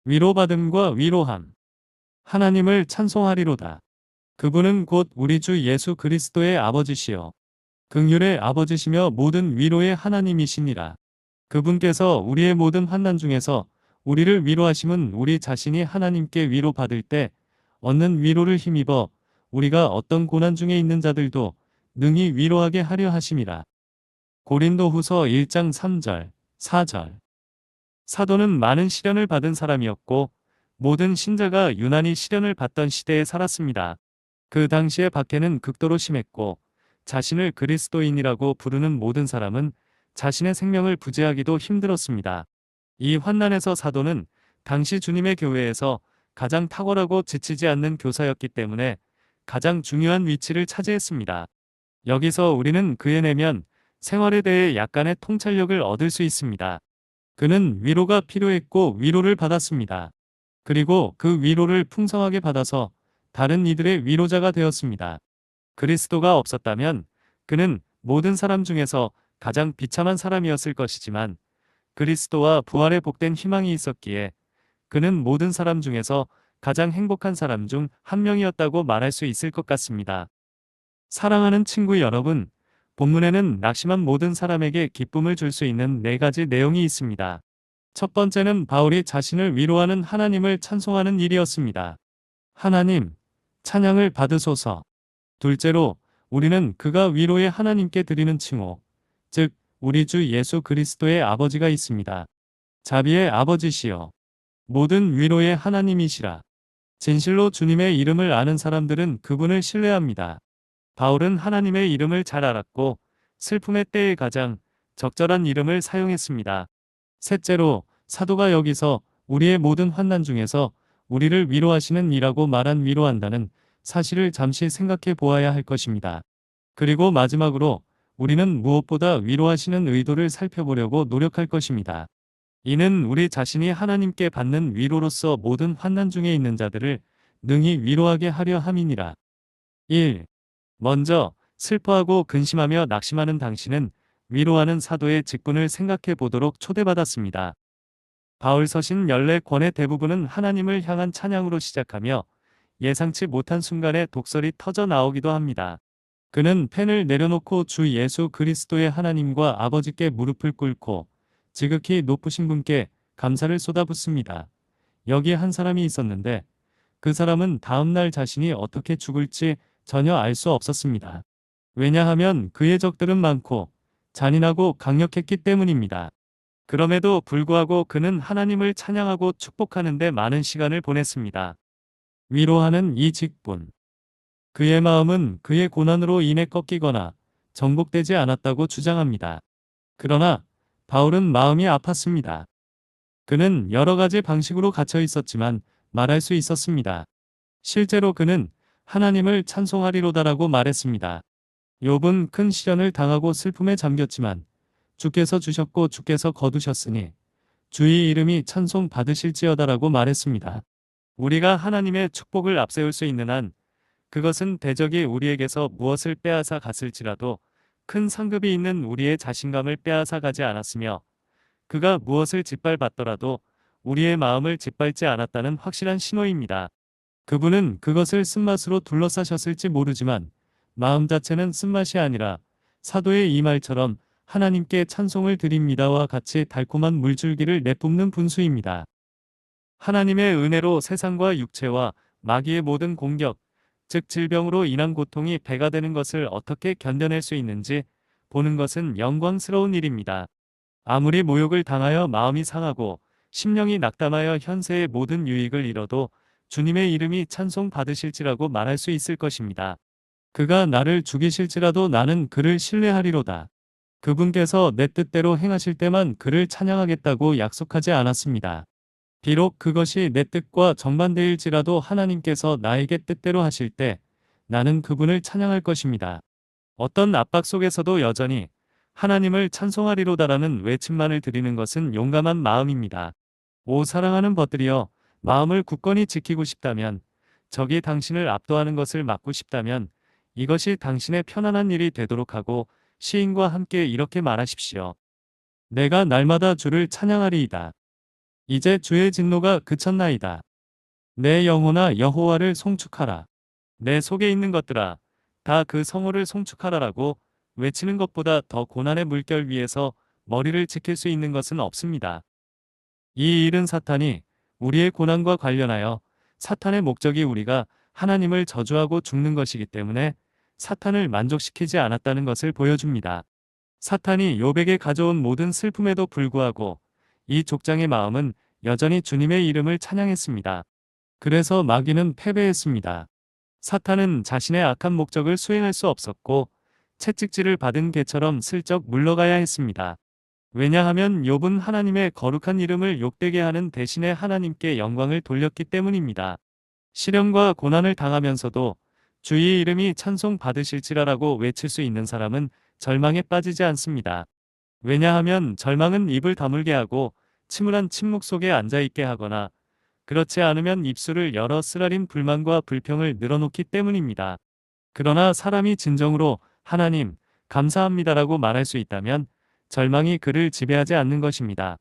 위로받음과 위로함. 하나님을 찬송하리로다. 그분은 곧 우리 주 예수 그리스도의 아버지시요 긍휼의 아버지시며 모든 위로의 하나님이시니라. 그분께서 우리의 모든 환난 중에서 우리를 위로하심은 우리 자신이 하나님께 위로받을 때 얻는 위로를 힘입어 우리가 어떤 고난 중에 있는 자들도 능히 위로하게 하려 하심이라. 고린도후서 1장 3절, 4절. 사도는 많은 시련을 받은 사람이었고 모든 신자가 유난히 시련을 받던 시대에 살았습니다. 그 당시의 박해는 극도로 심했고 자신을 그리스도인이라고 부르는 모든 사람은 자신의 생명을 부재하기도 힘들었습니다. 이 환난에서 사도는 당시 주님의 교회에서 가장 탁월하고 지치지 않는 교사였기 때문에 가장 중요한 위치를 차지했습니다. 여기서 우리는 그의 내면 생활에 대해 약간의 통찰력을 얻을 수 있습니다. 그는 위로가 필요했고 위로를 받았습니다. 그리고 그 위로를 풍성하게 받아서 다른 이들의 위로자가 되었습니다. 그리스도가 없었다면 그는 모든 사람 중에서 가장 비참한 사람이었을 것이지만 그리스도와 부활에 복된 희망이 있었기에 그는 모든 사람 중에서 가장 행복한 사람 중 한 명이었다고 말할 수 있을 것 같습니다. 사랑하는 친구 여러분, 본문에는 낙심한 모든 사람에게 기쁨을 줄 수 있는 4가지 내용이 있습니다. 첫 번째는 바울이 자신을 위로하는 하나님을 찬송하는 일이었습니다. 하나님, 찬양을 받으소서. 둘째로, 우리는 그가 위로의 하나님께 드리는 칭호, 즉, 우리 주 예수 그리스도의 아버지가 있습니다. 자비의 아버지시여, 모든 위로의 하나님이시라. 진실로 주님의 이름을 아는 사람들은 그분을 신뢰합니다. 바울은 하나님의 이름을 잘 알았고 슬픔의 때에 가장 적절한 이름을 사용했습니다. 셋째로 사도가 여기서 우리의 모든 환난 중에서 우리를 위로하시는 이라고 말한 위로한다는 사실을 잠시 생각해 보아야 할 것입니다. 그리고 마지막으로 우리는 무엇보다 위로하시는 의도를 살펴보려고 노력할 것입니다. 이는 우리 자신이 하나님께 받는 위로로서 모든 환난 중에 있는 자들을 능히 위로하게 하려 함이니라. 1. 먼저 슬퍼하고 근심하며 낙심하는 당신은 위로하는 사도의 직분을 생각해 보도록 초대받았습니다. 바울 서신 14권의 대부분은 하나님을 향한 찬양으로 시작하며 예상치 못한 순간에 독설이 터져 나오기도 합니다. 그는 펜을 내려놓고 주 예수 그리스도의 하나님과 아버지께 무릎을 꿇고 지극히 높으신 분께 감사를 쏟아붓습니다. 여기에 한 사람이 있었는데 그 사람은 다음날 자신이 어떻게 죽을지 전혀 알 수 없었습니다. 왜냐하면 그의 적들은 많고 잔인하고 강력했기 때문입니다. 그럼에도 불구하고 그는 하나님을 찬양하고 축복하는 데 많은 시간을 보냈습니다. 위로하는 이 직분. 그의 마음은 그의 고난으로 인해 꺾이거나 정복되지 않았다고 주장합니다. 그러나 바울은 마음이 아팠습니다. 그는 여러 가지 방식으로 갇혀 있었지만 말할 수 있었습니다. 실제로 그는 하나님을 찬송하리로다라고 말했습니다. 욥은 큰 시련을 당하고 슬픔에 잠겼지만 주께서 주셨고 주께서 거두셨으니 주의 이름이 찬송 받으실지어다라고 말했습니다. 우리가 하나님의 축복을 앞세울 수 있는 한 그것은 대적이 우리에게서 무엇을 빼앗아 갔을지라도 큰 상급이 있는 우리의 자신감을 빼앗아 가지 않았으며 그가 무엇을 짓밟았더라도 우리의 마음을 짓밟지 않았다는 확실한 신호입니다. 그분은 그것을 쓴맛으로 둘러싸셨을지 모르지만 마음 자체는 쓴맛이 아니라 사도의 이 말처럼 하나님께 찬송을 드립니다와 같이 달콤한 물줄기를 내뿜는 분수입니다. 하나님의 은혜로 세상과 육체와 마귀의 모든 공격, 즉 질병으로 인한 고통이 배가 되는 것을 어떻게 견뎌낼 수 있는지 보는 것은 영광스러운 일입니다. 아무리 모욕을 당하여 마음이 상하고 심령이 낙담하여 현세의 모든 유익을 잃어도 주님의 이름이 찬송 받으실지라고 말할 수 있을 것입니다. 그가 나를 죽이실지라도 나는 그를 신뢰하리로다. 그분께서 내 뜻대로 행하실 때만 그를 찬양하겠다고 약속하지 않았습니다. 비록 그것이 내 뜻과 정반대일지라도 하나님께서 나에게 뜻대로 하실 때 나는 그분을 찬양할 것입니다. 어떤 압박 속에서도 여전히 하나님을 찬송하리로다라는 외침만을 드리는 것은 용감한 마음입니다. 오 사랑하는 벗들이여, 마음을 굳건히 지키고 싶다면, 적이 당신을 압도하는 것을 막고 싶다면 이것이 당신의 편안한 일이 되도록 하고 시인과 함께 이렇게 말하십시오. 내가 날마다 주를 찬양하리이다. 이제 주의 진노가 그쳤나이다. 내 영혼아 여호와를 송축하라. 내 속에 있는 것들아 다 그 성호를 송축하라라고 외치는 것보다 더 고난의 물결 위에서 머리를 지킬 수 있는 것은 없습니다. 이 일은 사탄이 우리의 고난과 관련하여 사탄의 목적이 우리가 하나님을 저주하고 죽는 것이기 때문에 사탄을 만족시키지 않았다는 것을 보여줍니다. 사탄이 욥에게 가져온 모든 슬픔에도 불구하고 이 족장의 마음은 여전히 주님의 이름을 찬양했습니다. 그래서 마귀는 패배했습니다. 사탄은 자신의 악한 목적을 수행할 수 없었고 채찍질을 받은 개처럼 슬쩍 물러가야 했습니다. 왜냐하면 욥은 하나님의 거룩한 이름을 욕되게 하는 대신에 하나님께 영광을 돌렸기 때문입니다. 시련과 고난을 당하면서도 주의 이름이 찬송 받으실지라라고 외칠 수 있는 사람은 절망에 빠지지 않습니다. 왜냐하면 절망은 입을 다물게 하고 침울한 침묵 속에 앉아있게 하거나 그렇지 않으면 입술을 열어 쓰라린 불만과 불평을 늘어놓기 때문입니다. 그러나 사람이 진정으로 하나님, 감사합니다라고 말할 수 있다면 절망이 그를 지배하지 않는 것입니다.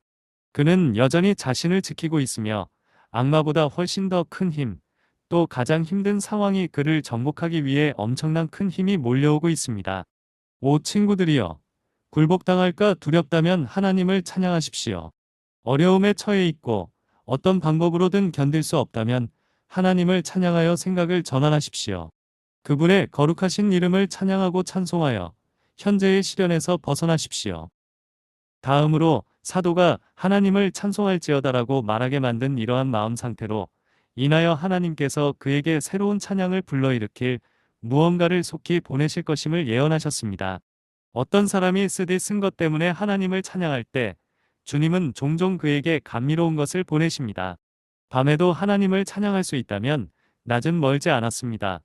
그는 여전히 자신을 지키고 있으며 악마보다 훨씬 더 큰 힘, 또 가장 힘든 상황이 그를 정복하기 위해 엄청난 큰 힘이 몰려오고 있습니다. 오 친구들이여, 굴복당할까 두렵다면 하나님을 찬양하십시오. 어려움에 처해 있고 어떤 방법으로든 견딜 수 없다면 하나님을 찬양하여 생각을 전환하십시오. 그분의 거룩하신 이름을 찬양하고 찬송하여 현재의 시련에서 벗어나십시오. 다음으로 사도가 하나님을 찬송할지어다라고 말하게 만든 이러한 마음 상태로 인하여 하나님께서 그에게 새로운 찬양을 불러일으킬 무언가를 속히 보내실 것임을 예언하셨습니다. 어떤 사람이 쓰디 쓴 것 때문에 하나님을 찬양할 때 주님은 종종 그에게 감미로운 것을 보내십니다. 밤에도 하나님을 찬양할 수 있다면 낮은 멀지 않았습니다.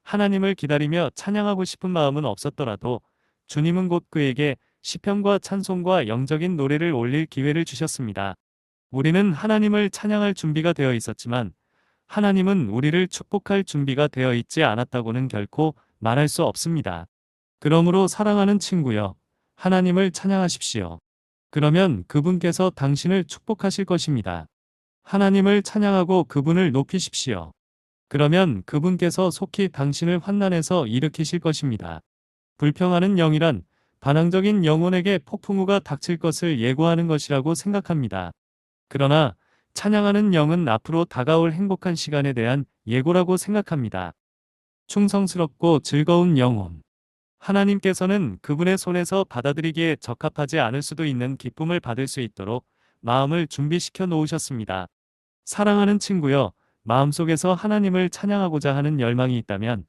하나님을 기다리며 찬양하고 싶은 마음은 없었더라도 주님은 곧 그에게 시편과 찬송과 영적인 노래를 올릴 기회를 주셨습니다. 우리는 하나님을 찬양할 준비가 되어 있었지만 하나님은 우리를 축복할 준비가 되어 있지 않았다고는 결코 말할 수 없습니다. 그러므로 사랑하는 친구여, 하나님을 찬양하십시오. 그러면 그분께서 당신을 축복하실 것입니다. 하나님을 찬양하고 그분을 높이십시오. 그러면 그분께서 속히 당신을 환난에서 일으키실 것입니다. 불평하는 영이란 반항적인 영혼에게 폭풍우가 닥칠 것을 예고하는 것이라고 생각합니다. 그러나 찬양하는 영은 앞으로 다가올 행복한 시간에 대한 예고라고 생각합니다. 충성스럽고 즐거운 영혼. 하나님께서는 그분의 손에서 받아들이기에 적합하지 않을 수도 있는 기쁨을 받을 수 있도록 마음을 준비시켜 놓으셨습니다. 사랑하는 친구여, 마음속에서 하나님을 찬양하고자 하는 열망이 있다면,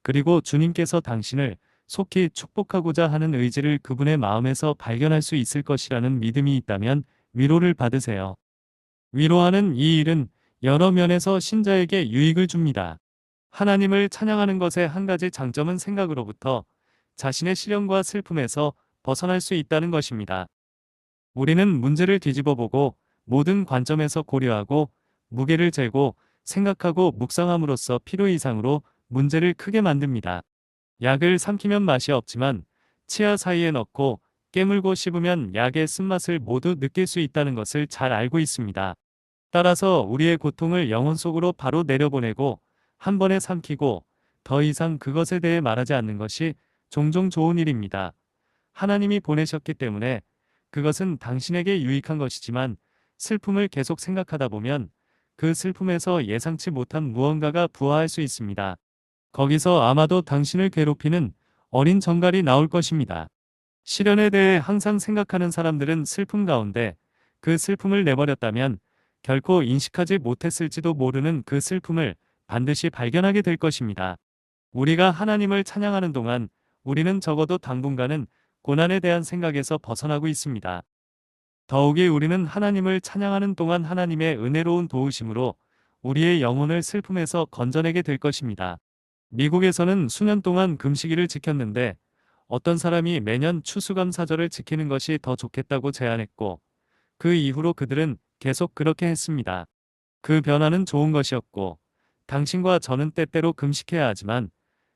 그리고 주님께서 당신을 속히 축복하고자 하는 의지를 그분의 마음에서 발견할 수 있을 것이라는 믿음이 있다면 위로를 받으세요. 위로하는 이 일은 여러 면에서 신자에게 유익을 줍니다. 하나님을 찬양하는 것의 한 가지 장점은 생각으로부터 자신의 시련과 슬픔에서 벗어날 수 있다는 것입니다. 우리는 문제를 뒤집어보고 모든 관점에서 고려하고 무게를 재고 생각하고 묵상함으로써 필요 이상으로 문제를 크게 만듭니다. 약을 삼키면 맛이 없지만 치아 사이에 넣고 깨물고 씹으면 약의 쓴맛을 모두 느낄 수 있다는 것을 잘 알고 있습니다. 따라서 우리의 고통을 영혼 속으로 바로 내려보내고 한 번에 삼키고 더 이상 그것에 대해 말하지 않는 것이 종종 좋은 일입니다. 하나님이 보내셨기 때문에 그것은 당신에게 유익한 것이지만 슬픔을 계속 생각하다 보면 그 슬픔에서 예상치 못한 무언가가 부화할 수 있습니다. 거기서 아마도 당신을 괴롭히는 어린 정갈이 나올 것입니다. 시련에 대해 항상 생각하는 사람들은 슬픔 가운데 그 슬픔을 내버렸다면 결코 인식하지 못했을지도 모르는 그 슬픔을 반드시 발견하게 될 것입니다. 우리가 하나님을 찬양하는 동안 우리는 적어도 당분간은 고난에 대한 생각에서 벗어나고 있습니다. 더욱이 우리는 하나님을 찬양하는 동안 하나님의 은혜로운 도우심으로 우리의 영혼을 슬픔에서 건져내게 될 것입니다. 미국에서는 수년 동안 금식일을 지켰는데 어떤 사람이 매년 추수감사절을 지키는 것이 더 좋겠다고 제안했고 그 이후로 그들은 계속 그렇게 했습니다. 그 변화는 좋은 것이었고 당신과 저는 때때로 금식해야 하지만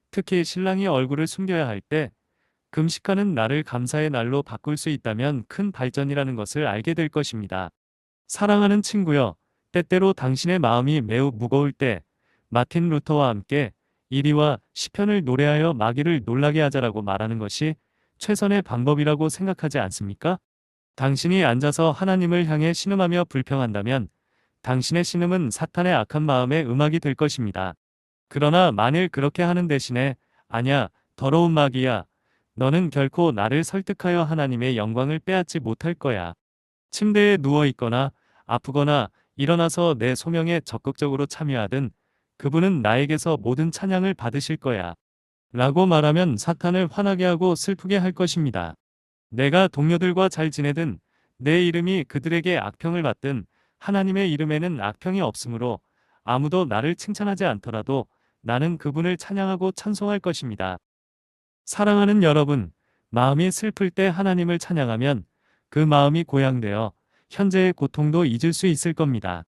특히 신랑이 얼굴을 숨겨야 할 때 금식하는 날을 감사의 날로 바꿀 수 있다면 큰 발전이라는 것을 알게 될 것입니다. 사랑하는 친구여, 때때로 당신의 마음이 매우 무거울 때 마틴 루터와 함께 이리와 시편을 노래하여 마귀를 놀라게 하자라고 말하는 것이 최선의 방법이라고 생각하지 않습니까? 당신이 앉아서 하나님을 향해 신음하며 불평한다면 당신의 신음은 사탄의 악한 마음의 음악이 될 것입니다. 그러나 만일 그렇게 하는 대신에 아냐, 더러운 마귀야, 너는 결코 나를 설득하여 하나님의 영광을 빼앗지 못할 거야. 침대에 누워 있거나 아프거나 일어나서 내 소명에 적극적으로 참여하든 그분은 나에게서 모든 찬양을 받으실 거야. 라고 말하면 사탄을 화나게 하고 슬프게 할 것입니다. 내가 동료들과 잘 지내든 내 이름이 그들에게 악평을 받든 하나님의 이름에는 악평이 없으므로 아무도 나를 칭찬하지 않더라도 나는 그분을 찬양하고 찬송할 것입니다. 사랑하는 여러분, 마음이 슬플 때 하나님을 찬양하면 그 마음이 고양되어 현재의 고통도 잊을 수 있을 겁니다.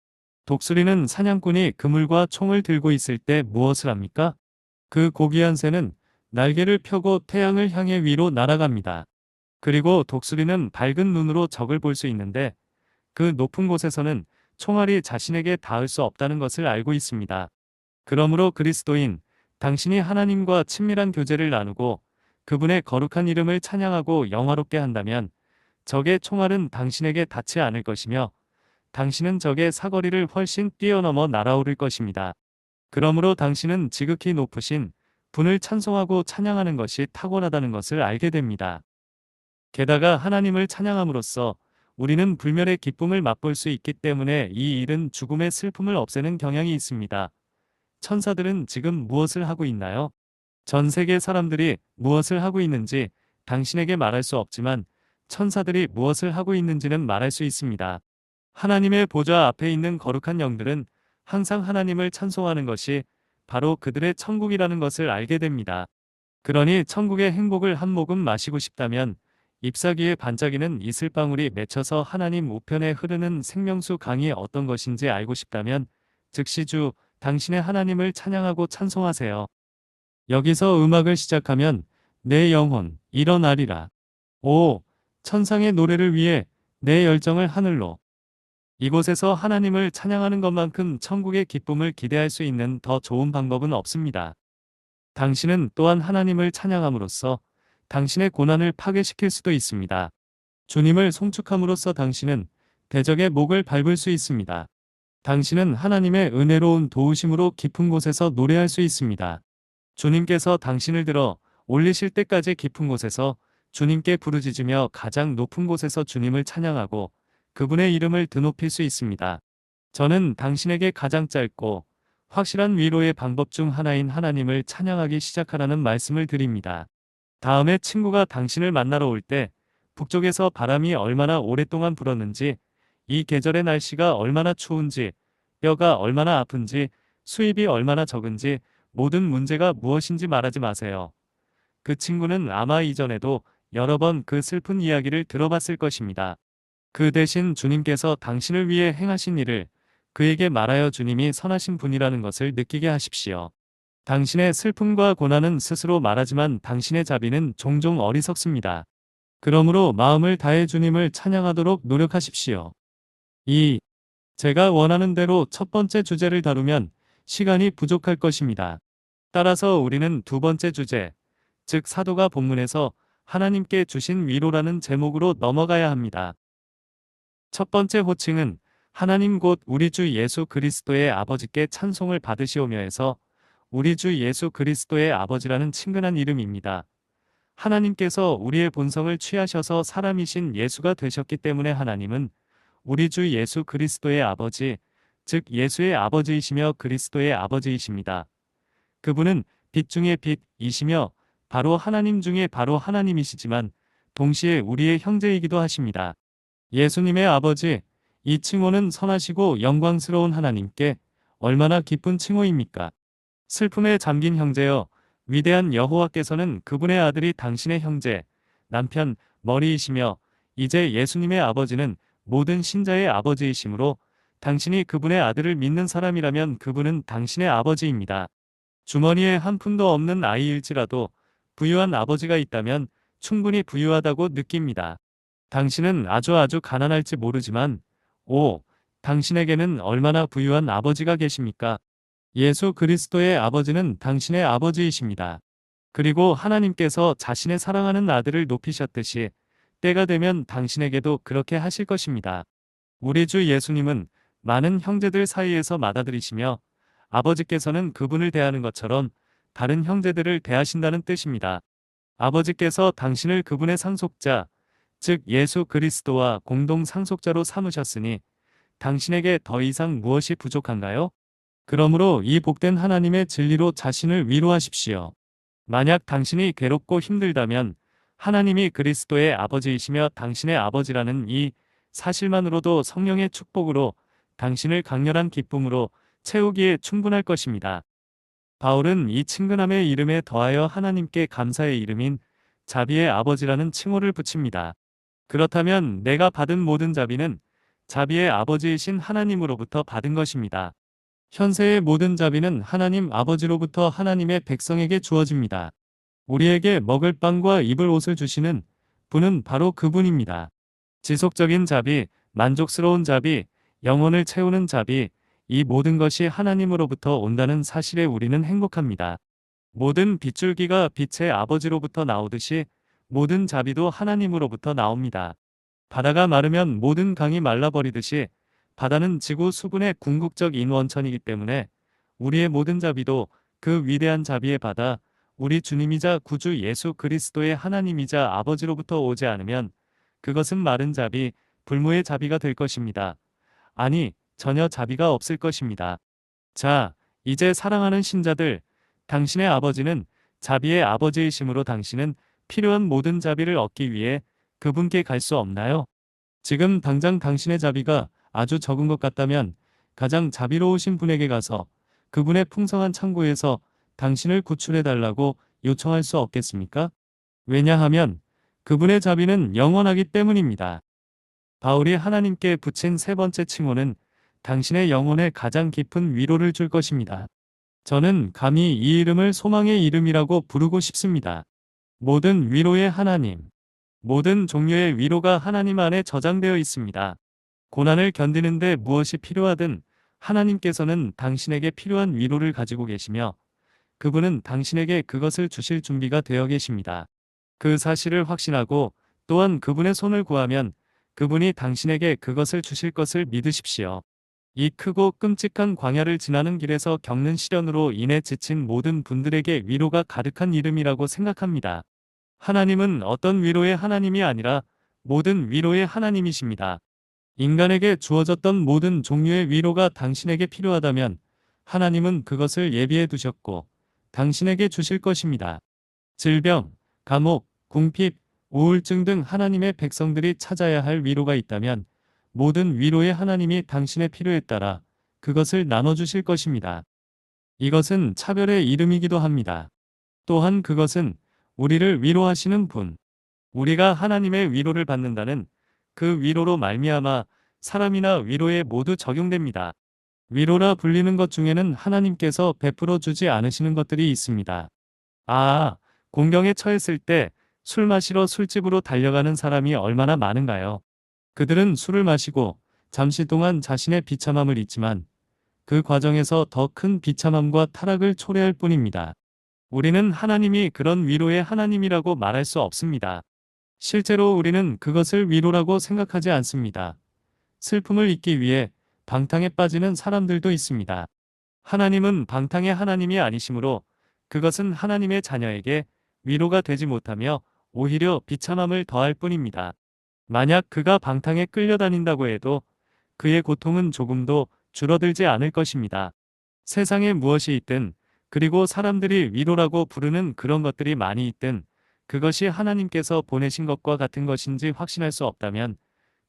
독수리는 사냥꾼이 그물과 총을 들고 있을 때 무엇을 합니까? 그 고귀한 새는 날개를 펴고 태양을 향해 위로 날아갑니다. 그리고 독수리는 밝은 눈으로 적을 볼 수 있는데 그 높은 곳에서는 총알이 자신에게 닿을 수 없다는 것을 알고 있습니다. 그러므로 그리스도인, 당신이 하나님과 친밀한 교제를 나누고 그분의 거룩한 이름을 찬양하고 영화롭게 한다면 적의 총알은 당신에게 닿지 않을 것이며 당신은 적의 사거리를 훨씬 뛰어넘어 날아오를 것입니다. 그러므로 당신은 지극히 높으신 분을 찬송하고 찬양하는 것이 탁월하다는 것을 알게 됩니다. 게다가 하나님을 찬양함으로써 우리는 불멸의 기쁨을 맛볼 수 있기 때문에 이 일은 죽음의 슬픔을 없애는 경향이 있습니다. 천사들은 지금 무엇을 하고 있나요? 전 세계 사람들이 무엇을 하고 있는지 당신에게 말할 수 없지만 천사들이 무엇을 하고 있는지는 말할 수 있습니다. 하나님의 보좌 앞에 있는 거룩한 영들은 항상 하나님을 찬송하는 것이 바로 그들의 천국이라는 것을 알게 됩니다. 그러니 천국의 행복을 한 모금 마시고 싶다면 잎사귀에 반짝이는 이슬방울이 맺혀서 하나님 우편에 흐르는 생명수 강이 어떤 것인지 알고 싶다면 즉시 주 당신의 하나님을 찬양하고 찬송하세요. 여기서 음악을 시작하면 내 영혼 일어나리라. 오, 천상의 노래를 위해 내 열정을 하늘로. 이곳에서 하나님을 찬양하는 것만큼 천국의 기쁨을 기대할 수 있는 더 좋은 방법은 없습니다. 당신은 또한 하나님을 찬양함으로써 당신의 고난을 파괴시킬 수도 있습니다. 주님을 송축함으로써 당신은 대적의 목을 밟을 수 있습니다. 당신은 하나님의 은혜로운 도우심으로 깊은 곳에서 노래할 수 있습니다. 주님께서 당신을 들어 올리실 때까지 깊은 곳에서 주님께 부르짖으며 가장 높은 곳에서 주님을 찬양하고 그분의 이름을 드높일 수 있습니다. 저는 당신에게 가장 짧고 확실한 위로의 방법 중 하나인 하나님을 찬양하기 시작하라는 말씀을 드립니다. 다음에 친구가 당신을 만나러 올 때 북쪽에서 바람이 얼마나 오랫동안 불었는지, 이 계절의 날씨가 얼마나 추운지, 뼈가 얼마나 아픈지, 수입이 얼마나 적은지, 모든 문제가 무엇인지 말하지 마세요. 그 친구는 아마 이전에도 여러 번 그 슬픈 이야기를 들어봤을 것입니다. 그 대신 주님께서 당신을 위해 행하신 일을 그에게 말하여 주님이 선하신 분이라는 것을 느끼게 하십시오. 당신의 슬픔과 고난은 스스로 말하지만 당신의 자비는 종종 어리석습니다. 그러므로 마음을 다해 주님을 찬양하도록 노력하십시오. 2. 제가 원하는 대로 첫 번째 주제를 다루면 시간이 부족할 것입니다. 따라서 우리는 두 번째 주제, 즉 사도가 본문에서 하나님께 주신 위로라는 제목으로 넘어가야 합니다. 첫 번째 호칭은 하나님 곧 우리 주 예수 그리스도의 아버지께 찬송을 받으시오며에서 우리 주 예수 그리스도의 아버지라는 친근한 이름입니다. 하나님께서 우리의 본성을 취하셔서 사람이신 예수가 되셨기 때문에 하나님은 우리 주 예수 그리스도의 아버지, 즉 예수의 아버지이시며 그리스도의 아버지이십니다. 그분은 빛 중의 빛이시며 바로 하나님 중에 바로 하나님이시지만 동시에 우리의 형제이기도 하십니다. 예수님의 아버지, 이 칭호는 선하시고 영광스러운 하나님께 얼마나 기쁜 칭호입니까? 슬픔에 잠긴 형제여, 위대한 여호와께서는 그분의 아들이 당신의 형제, 남편, 머리이시며 이제 예수님의 아버지는 모든 신자의 아버지이시므로 당신이 그분의 아들을 믿는 사람이라면 그분은 당신의 아버지입니다. 주머니에 한 푼도 없는 아이일지라도 부유한 아버지가 있다면 충분히 부유하다고 느낍니다. 당신은 아주 가난할지 모르지만 오, 당신에게는 얼마나 부유한 아버지가 계십니까? 예수 그리스도의 아버지는 당신의 아버지이십니다. 그리고 하나님께서 자신의 사랑하는 아들을 높이셨듯이 때가 되면 당신에게도 그렇게 하실 것입니다. 우리 주 예수님은 많은 형제들 사이에서 맏아들이시며 아버지께서는 그분을 대하는 것처럼 다른 형제들을 대하신다는 뜻입니다. 아버지께서 당신을 그분의 상속자, 즉 예수 그리스도와 공동 상속자로 삼으셨으니 당신에게 더 이상 무엇이 부족한가요? 그러므로 이 복된 하나님의 진리로 자신을 위로하십시오. 만약 당신이 괴롭고 힘들다면 하나님이 그리스도의 아버지이시며 당신의 아버지라는 이 사실만으로도 성령의 축복으로 당신을 강렬한 기쁨으로 채우기에 충분할 것입니다. 바울은 이 친근함의 이름에 더하여 하나님께 감사의 이름인 자비의 아버지라는 칭호를 붙입니다. 그렇다면 내가 받은 모든 자비는 자비의 아버지이신 하나님으로부터 받은 것입니다. 현세의 모든 자비는 하나님 아버지로부터 하나님의 백성에게 주어집니다. 우리에게 먹을 빵과 입을 옷을 주시는 분은 바로 그분입니다. 지속적인 자비, 만족스러운 자비, 영혼을 채우는 자비, 이 모든 것이 하나님으로부터 온다는 사실에 우리는 행복합니다. 모든 빗줄기가 빛의 아버지로부터 나오듯이 모든 자비도 하나님으로부터 나옵니다. 바다가 마르면 모든 강이 말라버리듯이 바다는 지구 수분의 궁극적 인원천이기 때문에 우리의 모든 자비도 그 위대한 자비의 바다, 우리 주님이자 구주 예수 그리스도의 하나님이자 아버지로부터 오지 않으면 그것은 마른 자비, 불무의 자비가 될 것입니다. 아니, 전혀 자비가 없을 것입니다. 자, 이제 사랑하는 신자들, 당신의 아버지는 자비의 아버지이심으로 당신은 필요한 모든 자비를 얻기 위해 그분께 갈 수 없나요? 지금 당장 당신의 자비가 아주 적은 것 같다면 가장 자비로우신 분에게 가서 그분의 풍성한 창고에서 당신을 구출해달라고 요청할 수 없겠습니까? 왜냐하면 그분의 자비는 영원하기 때문입니다. 바울이 하나님께 붙인 세 번째 칭호는 당신의 영혼에 가장 깊은 위로를 줄 것입니다. 저는 감히 이 이름을 소망의 이름이라고 부르고 싶습니다. 모든 위로의 하나님. 모든 종류의 위로가 하나님 안에 저장되어 있습니다. 고난을 견디는데 무엇이 필요하든 하나님께서는 당신에게 필요한 위로를 가지고 계시며 그분은 당신에게 그것을 주실 준비가 되어 계십니다. 그 사실을 확신하고 또한 그분의 손을 구하면 그분이 당신에게 그것을 주실 것을 믿으십시오. 이 크고 끔찍한 광야를 지나는 길에서 겪는 시련으로 인해 지친 모든 분들에게 위로가 가득한 이름이라고 생각합니다. 하나님은 어떤 위로의 하나님이 아니라 모든 위로의 하나님이십니다. 인간에게 주어졌던 모든 종류의 위로가 당신에게 필요하다면 하나님은 그것을 예비해 두셨고 당신에게 주실 것입니다. 질병, 감옥, 궁핍, 우울증 등 하나님의 백성들이 찾아야 할 위로가 있다면 모든 위로의 하나님이 당신의 필요에 따라 그것을 나눠주실 것입니다. 이것은 차별의 이름이기도 합니다. 또한 그것은 우리를 위로하시는 분, 우리가 하나님의 위로를 받는다는 그 위로로 말미암아 사람이나 위로에 모두 적용됩니다. 위로라 불리는 것 중에는 하나님께서 베풀어 주지 않으시는 것들이 있습니다. 공경에 처했을 때 술 마시러 술집으로 달려가는 사람이 얼마나 많은가요? 그들은 술을 마시고 잠시 동안 자신의 비참함을 잊지만 그 과정에서 더 큰 비참함과 타락을 초래할 뿐입니다. 우리는 하나님이 그런 위로의 하나님이라고 말할 수 없습니다. 실제로 우리는 그것을 위로라고 생각하지 않습니다. 슬픔을 잊기 위해 방탕에 빠지는 사람들도 있습니다. 하나님은 방탕의 하나님이 아니시므로 그것은 하나님의 자녀에게 위로가 되지 못하며 오히려 비참함을 더할 뿐입니다. 만약 그가 방탕에 끌려다닌다고 해도 그의 고통은 조금도 줄어들지 않을 것입니다. 세상에 무엇이 있든 그리고 사람들이 위로라고 부르는 그런 것들이 많이 있든 그것이 하나님께서 보내신 것과 같은 것인지 확신할 수 없다면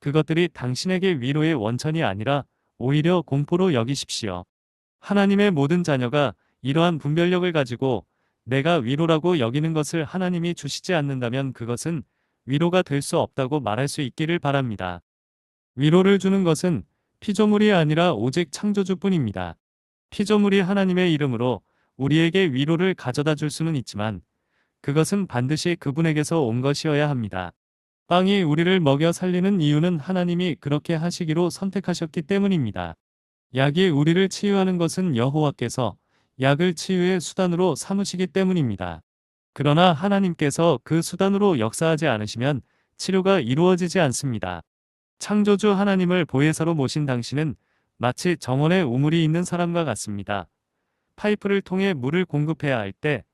그것들이 당신에게 위로의 원천이 아니라 오히려 공포로 여기십시오. 하나님의 모든 자녀가 이러한 분별력을 가지고 내가 위로라고 여기는 것을 하나님이 주시지 않는다면 그것은 위로가 될 수 없다고 말할 수 있기를 바랍니다. 위로를 주는 것은 피조물이 아니라 오직 창조주뿐입니다. 피조물이 하나님의 이름으로 우리에게 위로를 가져다 줄 수는 있지만 그것은 반드시 그분에게서 온 것이어야 합니다. 빵이 우리를 먹여 살리는 이유는 하나님이 그렇게 하시기로 선택하셨기 때문입니다. 약이 우리를 치유하는 것은 여호와께서 약을 치유의 수단으로 삼으시기 때문입니다. 그러나 하나님께서 그 수단으로 역사하지 않으시면 치료가 이루어지지 않습니다. 창조주 하나님을 보혜사로 모신 당신은 마치 정원에 우물이 있는 사람과 같습니다. 파이프를 통해 물을 공급해야 할 때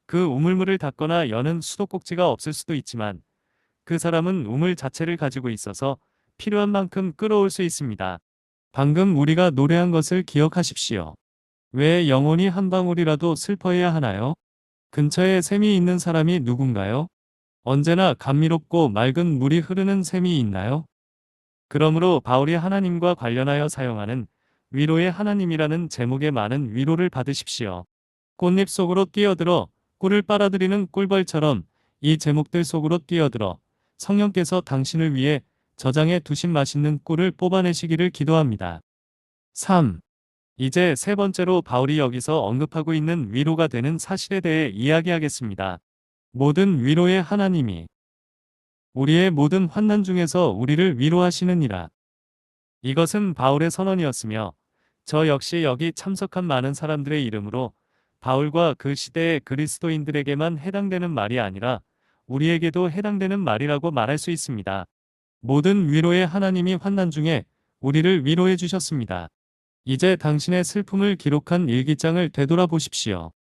그 우물물을 닫거나 여는 수도꼭지가 없을 수도 있지만 그 사람은 우물 자체를 가지고 있어서 필요한 만큼 끌어올 수 있습니다. 방금 우리가 노래한 것을 기억하십시오. 왜 영혼이 한 방울이라도 슬퍼해야 하나요? 근처에 샘이 있는 사람이 누군가요? 언제나 감미롭고 맑은 물이 흐르는 샘이 있나요? 그러므로 바울이 하나님과 관련하여 사용하는 위로의 하나님이라는 제목의 많은 위로를 받으십시오. 꽃잎 속으로 뛰어들어 꿀을 빨아들이는 꿀벌처럼 이 제목들 속으로 뛰어들어 성령께서 당신을 위해 저장해 두신 맛있는 꿀을 뽑아내시기를 기도합니다. 3. 이제 세 번째로 바울이 여기서 언급하고 있는 위로가 되는 사실에 대해 이야기하겠습니다. 모든 위로의 하나님이 우리의 모든 환난 중에서 우리를 위로하시느니라. 이것은 바울의 선언이었으며 저 역시 여기 참석한 많은 사람들의 이름으로 바울과 그 시대의 그리스도인들에게만 해당되는 말이 아니라 우리에게도 해당되는 말이라고 말할 수 있습니다. 모든 위로의 하나님이 환난 중에 우리를 위로해 주셨습니다. 이제 당신의 슬픔을 기록한 일기장을 되돌아보십시오.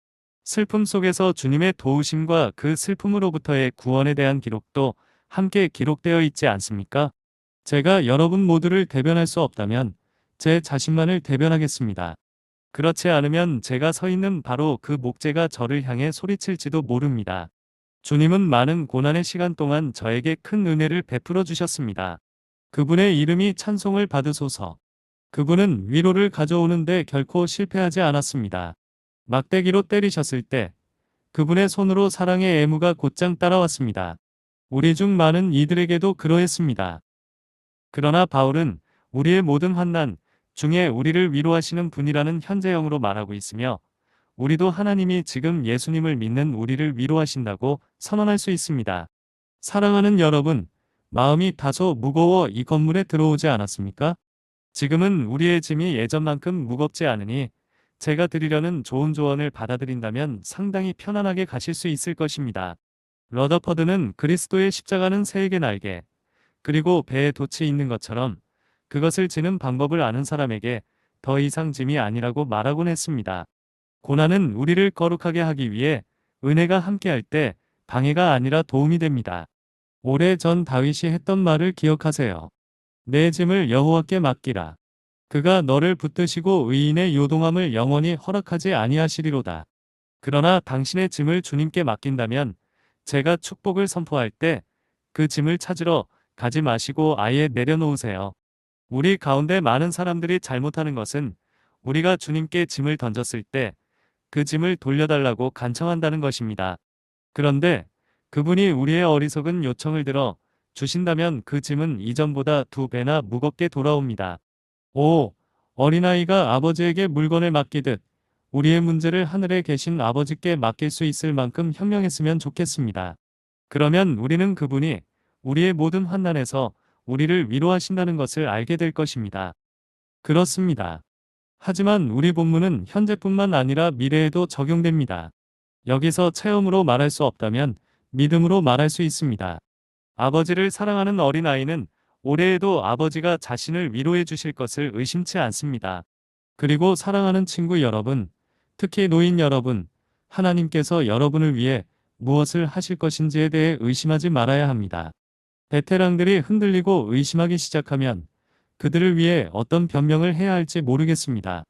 슬픔 속에서 주님의 도우심과 그 슬픔으로부터의 구원에 대한 기록도 함께 기록되어 있지 않습니까? 제가 여러분 모두를 대변할 수 없다면 제 자신만을 대변하겠습니다. 그렇지 않으면 제가 서 있는 바로 그 목재가 저를 향해 소리칠지도 모릅니다. 주님은 많은 고난의 시간 동안 저에게 큰 은혜를 베풀어 주셨습니다. 그분의 이름이 찬송을 받으소서. 그분은 위로를 가져오는데 결코 실패하지 않았습니다. 막대기로 때리셨을 때 그분의 손으로 사랑의 애무가 곧장 따라왔습니다. 우리 중 많은 이들에게도 그러했습니다. 그러나 바울은 우리의 모든 환난 중에 우리를 위로하시는 분이라는 현재형으로 말하고 있으며 우리도 하나님이 지금 예수님을 믿는 우리를 위로하신다고 선언할 수 있습니다. 사랑하는 여러분, 마음이 다소 무거워 이 건물에 들어오지 않았습니까? 지금은 우리의 짐이 예전만큼 무겁지 않으니 제가 드리려는 좋은 조언을 받아들인다면 상당히 편안하게 가실 수 있을 것입니다. 러더퍼드는 그리스도의 십자가는 새에게 날개, 그리고 배에 돛이 있는 것처럼 그것을 지는 방법을 아는 사람에게 더 이상 짐이 아니라고 말하곤 했습니다. 고난은 우리를 거룩하게 하기 위해 은혜가 함께할 때 방해가 아니라 도움이 됩니다. 오래전 다윗이 했던 말을 기억하세요. 내 짐을 여호와께 맡기라. 그가 너를 붙드시고 의인의 요동함을 영원히 허락하지 아니하시리로다. 그러나 당신의 짐을 주님께 맡긴다면 제가 축복을 선포할 때 그 짐을 찾으러 가지 마시고 아예 내려놓으세요. 우리 가운데 많은 사람들이 잘못하는 것은 우리가 주님께 짐을 던졌을 때 그 짐을 돌려달라고 간청한다는 것입니다. 그런데 그분이 우리의 어리석은 요청을 들어 주신다면 그 짐은 이전보다 2배나 무겁게 돌아옵니다. 오, 어린아이가 아버지에게 물건을 맡기듯 우리의 문제를 하늘에 계신 아버지께 맡길 수 있을 만큼 현명했으면 좋겠습니다. 그러면 우리는 그분이 우리의 모든 환난에서 우리를 위로하신다는 것을 알게 될 것입니다. 그렇습니다. 하지만 우리 본문은 현재뿐만 아니라 미래에도 적용됩니다. 여기서 체험으로 말할 수 없다면 믿음으로 말할 수 있습니다. 아버지를 사랑하는 어린아이는 올해에도 아버지가 자신을 위로해 주실 것을 의심치 않습니다. 그리고 사랑하는 친구 여러분, 특히 노인 여러분, 하나님께서 여러분을 위해 무엇을 하실 것인지에 대해 의심하지 말아야 합니다. 베테랑들이 흔들리고 의심하기 시작하면 그들을 위해 어떤 변명을 해야 할지 모르겠습니다.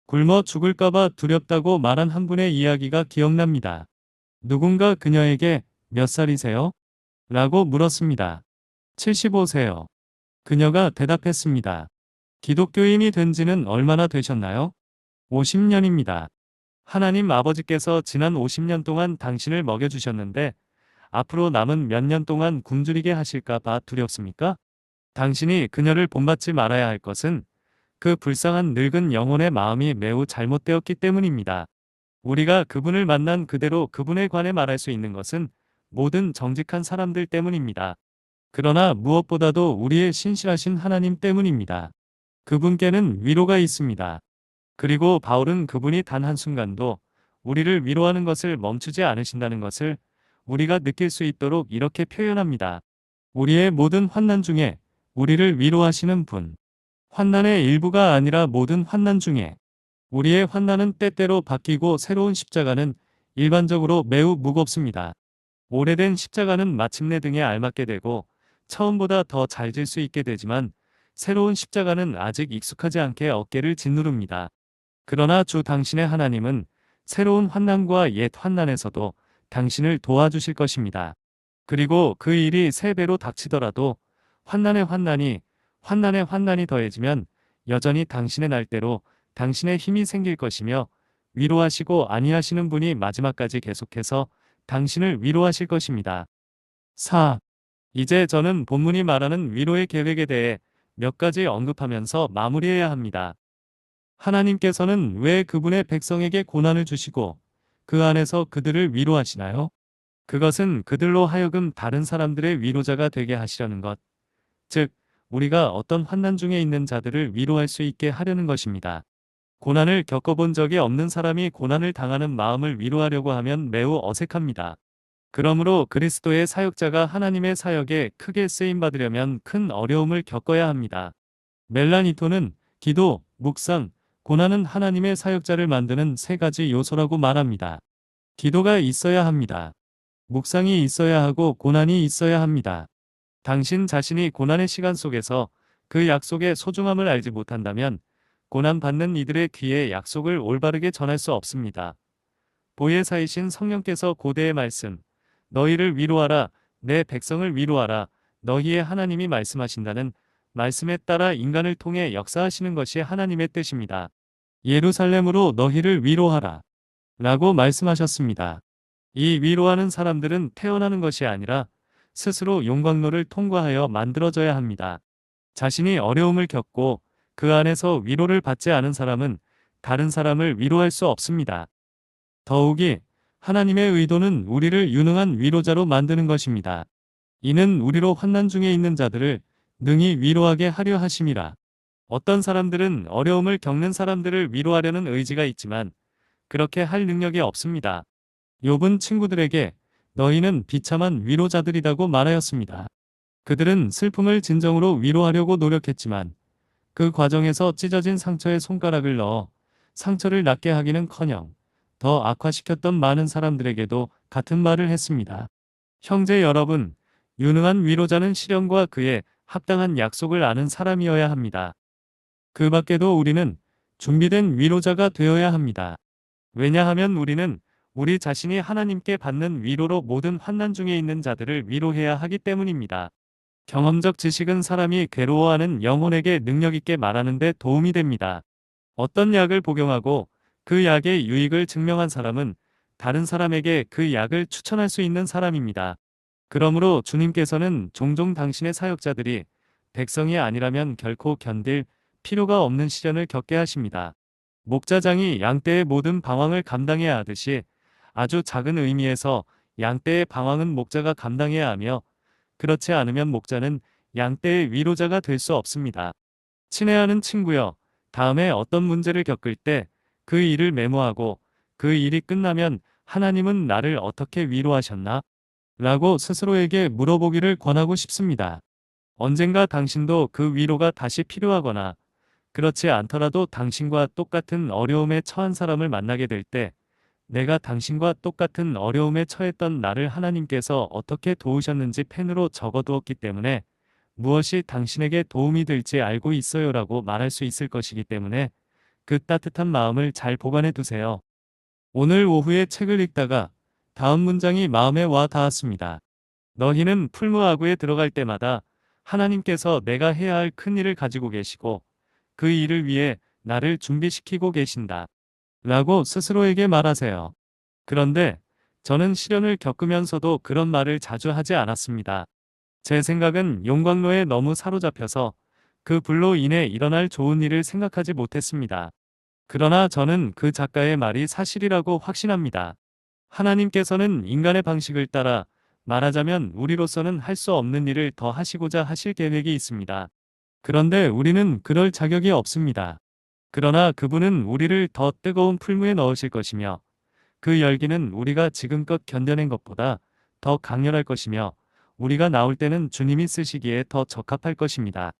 굶어 죽을까봐 두렵다고 말한 한 분의 이야기가 기억납니다. 누군가 그녀에게 몇 살이세요? 라고 물었습니다. 75세요. 그녀가 대답했습니다. 기독교인이 된 지는 얼마나 되셨나요? 50년입니다. 하나님 아버지께서 지난 50년 동안 당신을 먹여주셨는데 앞으로 남은 몇 년 동안 굶주리게 하실까봐 두렵습니까? 당신이 그녀를 본받지 말아야 할 것은 그 불쌍한 늙은 영혼의 마음이 매우 잘못되었기 때문입니다. 우리가 그분을 만난 그대로 그분에 관해 말할 수 있는 것은 모든 정직한 사람들 때문입니다. 그러나 무엇보다도 우리의 신실하신 하나님 때문입니다. 그분께는 위로가 있습니다. 그리고 바울은 그분이 단 한순간도 우리를 위로하는 것을 멈추지 않으신다는 것을 우리가 느낄 수 있도록 이렇게 표현합니다. 우리의 모든 환난 중에 우리를 위로하시는 분. 환난의 일부가 아니라 모든 환난 중에 우리의 환난은 때때로 바뀌고 새로운 십자가는 일반적으로 매우 무겁습니다. 오래된 십자가는 마침내 등에 알맞게 되고 처음보다 더 잘 질 수 있게 되지만 새로운 십자가는 아직 익숙하지 않게 어깨를 짓누릅니다. 그러나 주 당신의 하나님은 새로운 환난과 옛 환난에서도 당신을 도와주실 것입니다. 그리고 그 일이 3배로 닥치더라도 환난의 환난이 더해지면 여전히 당신의 날대로 당신의 힘이 생길 것이며 위로하시고 안위하시는 분이 마지막까지 계속해서 당신을 위로하실 것입니다. 4. 이제 저는 본문이 말하는 위로의 계획에 대해 몇 가지 언급하면서 마무리해야 합니다. 하나님께서는 왜 그분의 백성에게 고난을 주시고 그 안에서 그들을 위로하시나요? 그것은 그들로 하여금 다른 사람들의 위로자가 되게 하시려는 것, 즉 우리가 어떤 환난 중에 있는 자들을 위로할 수 있게 하려는 것입니다. 고난을 겪어본 적이 없는 사람이 고난을 당하는 마음을 위로하려고 하면 매우 어색합니다. 그러므로 그리스도의 사역자가 하나님의 사역에 크게 쓰임받으려면 큰 어려움을 겪어야 합니다. 멜라니토는 기도, 묵상, 고난은 하나님의 사역자를 만드는 3가지 요소라고 말합니다. 기도가 있어야 합니다. 묵상이 있어야 하고 고난이 있어야 합니다. 당신 자신이 고난의 시간 속에서 그 약속의 소중함을 알지 못한다면 고난받는 이들의 귀에 약속을 올바르게 전할 수 없습니다. 보혜사이신 성령께서 고대의 말씀, 너희를 위로하라, 내 백성을 위로하라, 너희의 하나님이 말씀하신다는 말씀에 따라 인간을 통해 역사하시는 것이 하나님의 뜻입니다. 예루살렘으로 너희를 위로하라 라고 말씀하셨습니다. 이 위로하는 사람들은 태어나는 것이 아니라 스스로 용광로를 통과하여 만들어져야 합니다. 자신이 어려움을 겪고 그 안에서 위로를 받지 않은 사람은 다른 사람을 위로할 수 없습니다. 더욱이 하나님의 의도는 우리를 유능한 위로자로 만드는 것입니다. 이는 우리로 환난 중에 있는 자들을 능히 위로하게 하려 하심이라. 어떤 사람들은 어려움을 겪는 사람들을 위로하려는 의지가 있지만 그렇게 할 능력이 없습니다. 욥은 친구들에게 너희는 비참한 위로자들이라고 말하였습니다. 그들은 슬픔을 진정으로 위로하려고 노력했지만 그 과정에서 찢어진 상처에 손가락을 넣어 상처를 낫게 하기는커녕 더 악화시켰던 많은 사람들에게도 같은 말을 했습니다. 형제 여러분, 유능한 위로자는 시련과 그에 합당한 약속을 아는 사람이어야 합니다. 그 밖에도 우리는 준비된 위로자가 되어야 합니다. 왜냐하면 우리는 우리 자신이 하나님께 받는 위로로 모든 환난 중에 있는 자들을 위로해야 하기 때문입니다. 경험적 지식은 사람이 괴로워하는 영혼에게 능력있게 말하는 데 도움이 됩니다. 어떤 약을 복용하고 그 약의 유익을 증명한 사람은 다른 사람에게 그 약을 추천할 수 있는 사람입니다. 그러므로 주님께서는 종종 당신의 사역자들이 백성이 아니라면 결코 견딜 필요가 없는 시련을 겪게 하십니다. 목자장이 양떼의 모든 방황을 감당해야 하듯이 아주 작은 의미에서 양떼의 방황은 목자가 감당해야 하며 그렇지 않으면 목자는 양떼의 위로자가 될 수 없습니다. 친애하는 친구여, 다음에 어떤 문제를 겪을 때 그 일을 메모하고 그 일이 끝나면 하나님은 나를 어떻게 위로하셨나? 라고 스스로에게 물어보기를 권하고 싶습니다. 언젠가 당신도 그 위로가 다시 필요하거나 그렇지 않더라도 당신과 똑같은 어려움에 처한 사람을 만나게 될 때 내가 당신과 똑같은 어려움에 처했던 나를 하나님께서 어떻게 도우셨는지 펜으로 적어두었기 때문에 무엇이 당신에게 도움이 될지 알고 있어요라고 말할 수 있을 것이기 때문에 그 따뜻한 마음을 잘 보관해 두세요. 오늘 오후에 책을 읽다가 다음 문장이 마음에 와 닿았습니다. 너희는 풀무아구에 들어갈 때마다 하나님께서 내가 해야 할 큰 일을 가지고 계시고 그 일을 위해 나를 준비시키고 계신다. 라고 스스로에게 말하세요. 그런데 저는 시련을 겪으면서도 그런 말을 자주 하지 않았습니다. 제 생각은 용광로에 너무 사로잡혀서 그 불로 인해 일어날 좋은 일을 생각하지 못했습니다. 그러나 저는 그 작가의 말이 사실이라고 확신합니다. 하나님께서는 인간의 방식을 따라 말하자면 우리로서는 할 수 없는 일을 더 하시고자 하실 계획이 있습니다. 그런데 우리는 그럴 자격이 없습니다. 그러나 그분은 우리를 더 뜨거운 풀무에 넣으실 것이며 그 열기는 우리가 지금껏 견뎌낸 것보다 더 강렬할 것이며 우리가 나올 때는 주님이 쓰시기에 더 적합할 것입니다.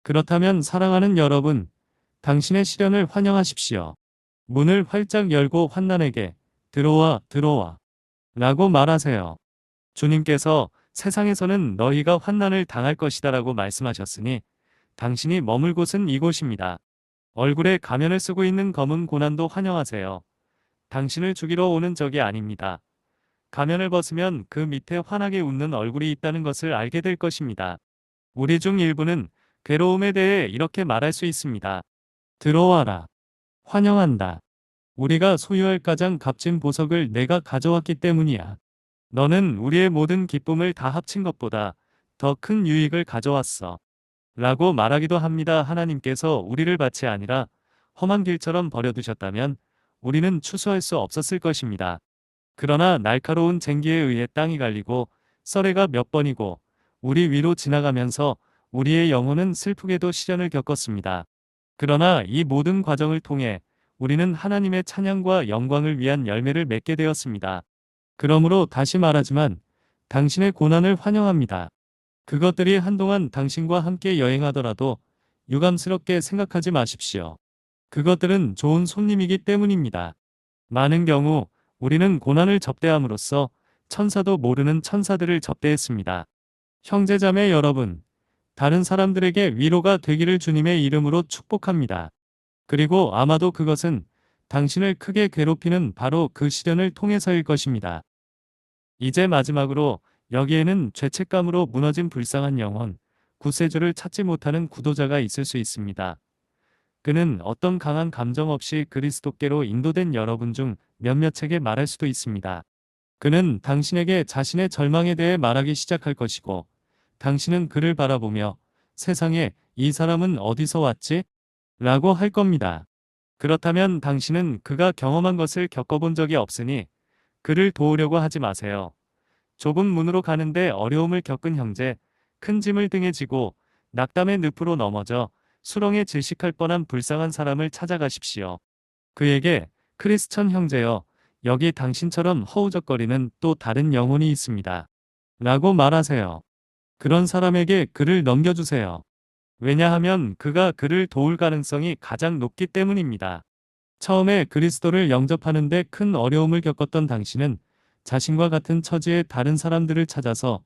그렇다면 사랑하는 여러분, 당신의 시련을 환영하십시오. 문을 활짝 열고 환난에게 들어와 들어와 라고 말하세요. 주님께서 세상에서는 너희가 환난을 당할 것이다 라고 말씀하셨으니 당신이 머물 곳은 이곳입니다. 얼굴에 가면을 쓰고 있는 검은 고난도 환영하세요. 당신을 죽이러 오는 적이 아닙니다. 가면을 벗으면 그 밑에 환하게 웃는 얼굴이 있다는 것을 알게 될 것입니다. 우리 중 일부는 괴로움에 대해 이렇게 말할 수 있습니다. 들어와라. 환영한다. 우리가 소유할 가장 값진 보석을 내가 가져왔기 때문이야. 너는 우리의 모든 기쁨을 다 합친 것보다 더 큰 유익을 가져왔어. 라고 말하기도 합니다. 하나님께서 우리를 밭이 아니라 험한 길처럼 버려두셨다면 우리는 추수할 수 없었을 것입니다. 그러나 날카로운 쟁기에 의해 땅이 갈리고 썰해가 몇 번이고 우리 위로 지나가면서 우리의 영혼은 슬프게도 시련을 겪었습니다. 그러나 이 모든 과정을 통해 우리는 하나님의 찬양과 영광을 위한 열매를 맺게 되었습니다. 그러므로 다시 말하지만 당신의 고난을 환영합니다. 그것들이 한동안 당신과 함께 여행하더라도 유감스럽게 생각하지 마십시오. 그것들은 좋은 손님이기 때문입니다. 많은 경우 우리는 고난을 접대함으로써 천사도 모르는 천사들을 접대했습니다. 형제자매 여러분, 다른 사람들에게 위로가 되기를 주님의 이름으로 축복합니다. 그리고 아마도 그것은 당신을 크게 괴롭히는 바로 그 시련을 통해서일 것입니다. 이제 마지막으로 여기에는 죄책감으로 무너진 불쌍한 영혼, 구세주를 찾지 못하는 구도자가 있을 수 있습니다. 그는 어떤 강한 감정 없이 그리스도께로 인도된 여러분 중 몇몇에게 말할 수도 있습니다. 그는 당신에게 자신의 절망에 대해 말하기 시작할 것이고 당신은 그를 바라보며 세상에 이 사람은 어디서 왔지? 라고 할 겁니다. 그렇다면 당신은 그가 경험한 것을 겪어본 적이 없으니 그를 도우려고 하지 마세요. 좁은 문으로 가는데 어려움을 겪은 형제, 큰 짐을 등에 지고 낙담의 늪으로 넘어져 수렁에 질식할 뻔한 불쌍한 사람을 찾아가십시오. 그에게 크리스천 형제여, 여기 당신처럼 허우적거리는 또 다른 영혼이 있습니다. 라고 말하세요. 그런 사람에게 그를 넘겨주세요. 왜냐하면 그가 그를 도울 가능성이 가장 높기 때문입니다. 처음에 그리스도를 영접하는데 큰 어려움을 겪었던 당신은 자신과 같은 처지의 다른 사람들을 찾아서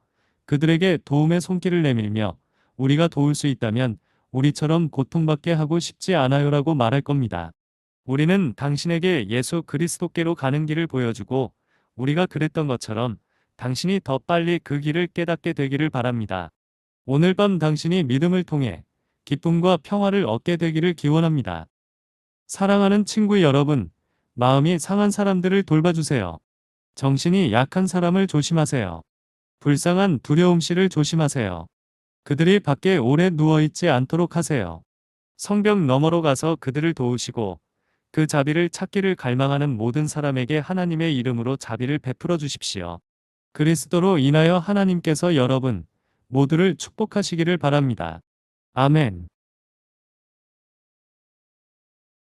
그들에게 도움의 손길을 내밀며 우리가 도울 수 있다면 우리처럼 고통받게 하고 싶지 않아요라고 말할 겁니다. 우리는 당신에게 예수 그리스도께로 가는 길을 보여주고 우리가 그랬던 것처럼 당신이 더 빨리 그 길을 깨닫게 되기를 바랍니다. 오늘 밤 당신이 믿음을 통해 기쁨과 평화를 얻게 되기를 기원합니다. 사랑하는 친구 여러분, 마음이 상한 사람들을 돌봐주세요. 정신이 약한 사람을 조심하세요. 불쌍한 두려움씨를 조심하세요. 그들이 밖에 오래 누워있지 않도록 하세요. 성벽 너머로 가서 그들을 도우시고 그 자비를 찾기를 갈망하는 모든 사람에게 하나님의 이름으로 자비를 베풀어 주십시오. 그리스도로 인하여 하나님께서 여러분 모두를 축복하시기를 바랍니다. 아멘.